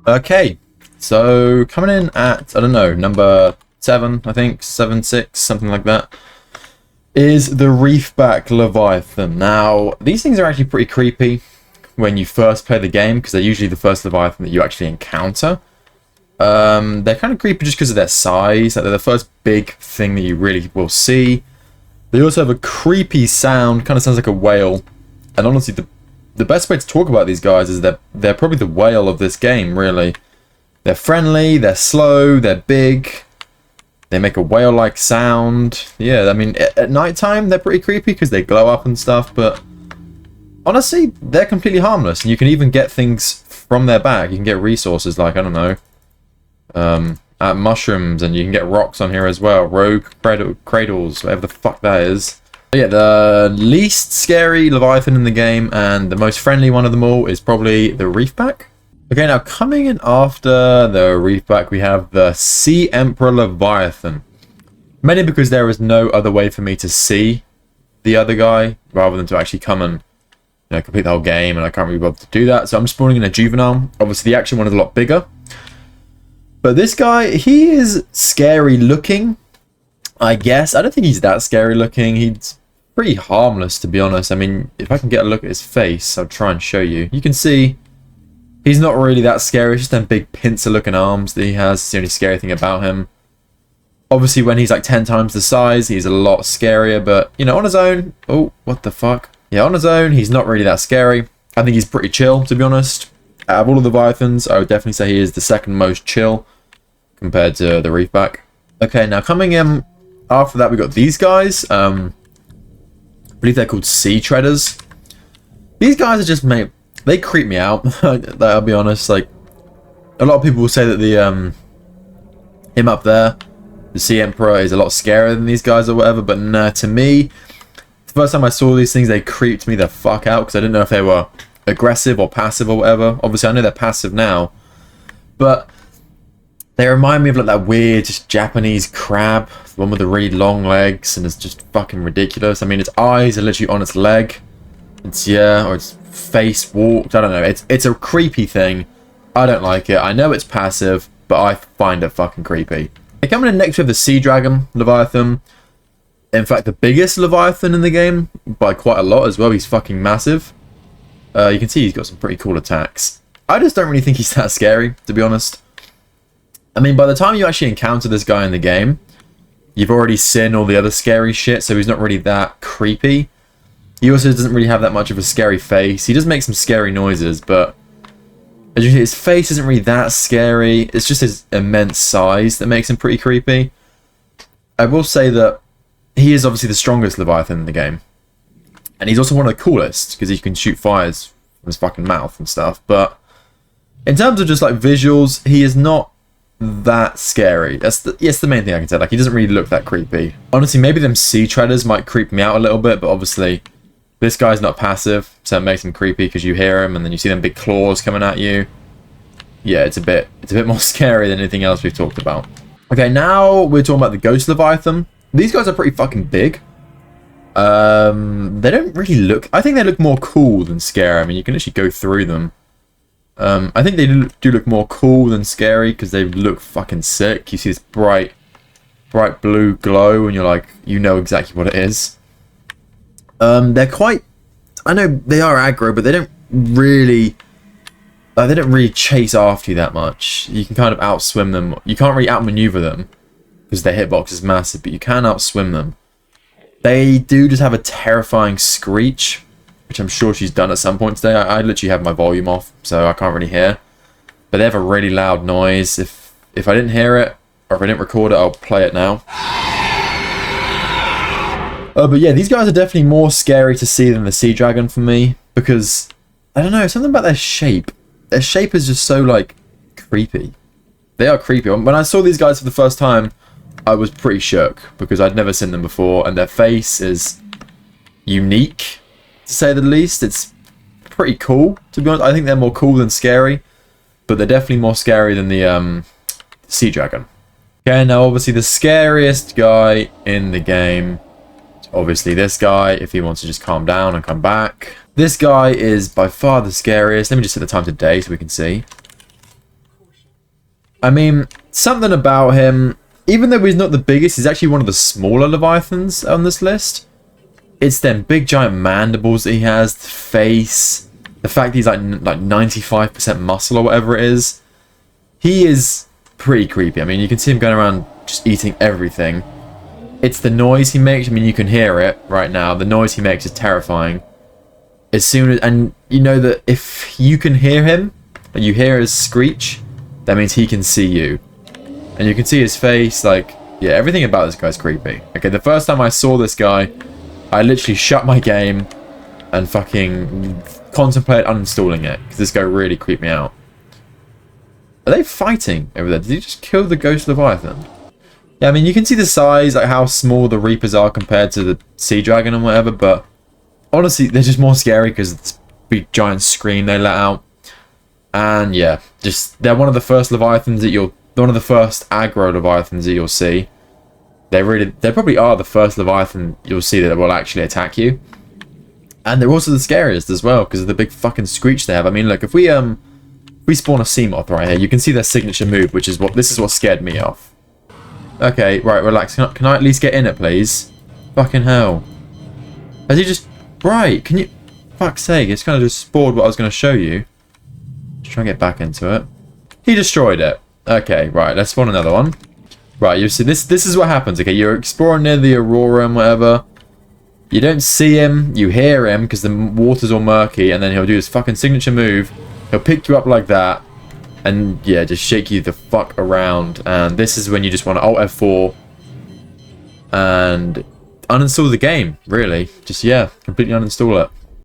Okay, so coming in at, I don't know, number 7, I think, 7, 6, something like that, is the Reefback Leviathan. Now, these things are actually pretty creepy when you first play the game, because they're usually the first Leviathan that you actually encounter. They're kind of creepy just because of their size. Like, they're the first big thing that you really will see. They also have a creepy sound, kind of sounds like a whale. And honestly, the best way to talk about these guys is that they're probably the whale of this game, really. They're friendly, they're slow, they're big. They make a whale-like sound. Yeah, I mean, at nighttime, they're pretty creepy because they glow up and stuff, but honestly, they're completely harmless. And you can even get things from their back. You can get resources like, I don't know, mushrooms, and you can get rocks on here as well. Rogue cradles, whatever the fuck that is. But yeah, the least scary Leviathan in the game and the most friendly one of them all is probably the Reefback. Okay, now coming in after the Reefback, we have the Sea Emperor Leviathan. Mainly because there is no other way for me to see the other guy, rather than to actually come and complete the whole game, and I can't really bother to do that. So I'm spawning in a juvenile. Obviously, the action one is a lot bigger. But this guy, he is scary looking, I guess. I don't think he's that scary looking. He's pretty harmless, to be honest. I mean, if I can get a look at his face, I'll try and show you. You can see he's not really that scary. It's just them big pincer-looking arms that he has. It's the only scary thing about him. Obviously, when he's like 10 times the size, he's a lot scarier. But, on his own... Oh, what the fuck? Yeah, on his own, he's not really that scary. I think he's pretty chill, to be honest. Out of all of the Leviathans, I would definitely say he is the second most chill compared to the Reefback. Okay, now coming in after that, we got these guys. I believe they're called Sea Treaders. These guys are just made... They creep me out. I'll be honest. Like, a lot of people will say that the him up there, the Sea Emperor, is a lot scarier than these guys or whatever. But nah, to me, the first time I saw these things, they creeped me the fuck out because I didn't know if they were aggressive or passive or whatever. Obviously, I know they're passive now, but they remind me of like that weird just Japanese crab, the one with the really long legs, and it's just fucking ridiculous. I mean, its eyes are literally on its leg. Or its face walked. I don't know. It's a creepy thing. I don't like it. I know it's passive, but I find it fucking creepy. Okay, coming in next, we have the Sea Dragon Leviathan. In fact, the biggest Leviathan in the game by quite a lot as well. He's fucking massive. You can see he's got some pretty cool attacks. I just don't really think he's that scary, to be honest. I mean, by the time you actually encounter this guy in the game, you've already seen all the other scary shit, so he's not really that creepy. He also doesn't really have that much of a scary face. He does make some scary noises, but as you see, his face isn't really that scary. It's just his immense size that makes him pretty creepy. I will say that he is obviously the strongest Leviathan in the game. And he's also one of the coolest, because he can shoot fires from his fucking mouth and stuff. But in terms of just like visuals, he is not that scary. That's the main thing I can say. Like, he doesn't really look that creepy. Honestly, maybe them Sea Treaders might creep me out a little bit, but obviously this guy's not passive, so it makes him creepy because you hear him and then you see them big claws coming at you. Yeah, it's a bit more scary than anything else we've talked about. Okay, now we're talking about the Ghost Leviathan. These guys are pretty fucking big. They don't really look... I think they look more cool than scary. I mean, you can actually go through them. I think they do look more cool than scary because they look fucking sick. You see this bright blue glow and you're like, you know exactly what it is. They're quite... I know they are aggro, but they don't really chase after you that much. You can kind of outswim them. You can't really outmaneuver them because their hitbox is massive, but you can outswim them. They do just have a terrifying screech, which I'm sure she's done at some point today. I literally have my volume off, so I can't really hear. But they have a really loud noise. If I didn't hear it, or if I didn't record it, I'll play it now. But yeah, these guys are definitely more scary to see than the Sea Dragon for me, because, I don't know, something about their shape. Their shape is just so, like, creepy. They are creepy. When I saw these guys for the first time, I was pretty shook, because I'd never seen them before, and their face is unique, to say the least. It's pretty cool, to be honest. I think they're more cool than scary, but they're definitely more scary than the Sea Dragon. Okay, now obviously the scariest guy in the game, obviously this guy, if he wants to just calm down and come back. This guy is by far the scariest. Let me just set the time to day so we can see. I mean, something about him, even though he's not the biggest, he's actually one of the smaller leviathans on this list. It's them big giant mandibles that he has, the face, the fact he's like 95% muscle or whatever it is. He is pretty creepy. I mean, you can see him going around just eating everything. It's the noise he makes. I mean, you can hear it right now. The noise he makes is terrifying. As soon as, and you know that if you can hear him, and you hear his screech, that means he can see you. And you can see his face, like, yeah, everything about this guy's creepy. Okay, the first time I saw this guy, I literally shut my game and fucking contemplated uninstalling it, because this guy really creeped me out. Are they fighting over there? Did he just kill the ghost leviathan? Yeah, I mean, you can see the size, like how small the reapers are compared to the sea dragon and whatever, but honestly, they're just more scary because of this big giant scream they let out. And yeah, just they're one of the first leviathans that one of the first aggro leviathans that you'll see. They probably are the first leviathan you'll see that will actually attack you. And they're also the scariest as well because of the big fucking screech they have. I mean, look, if we spawn a sea moth right here, you can see their signature move, which is what scared me off. Okay, right, relax. Can I at least get in it, please? Fucking hell. Has he just... Right, can you... Fuck's sake, it's kind of just spoiled what I was going to show you. Just try and get back into it. He destroyed it. Okay, right, let's spawn another one. Right, you see, this is what happens, okay? You're exploring near the aurora and whatever. You don't see him, you hear him, because the water's all murky, and then he'll do his fucking signature move. He'll pick you up like that. And yeah, just shake you the fuck around. And this is when you just want to Alt F4 and uninstall the game, really. Just, yeah, completely uninstall it.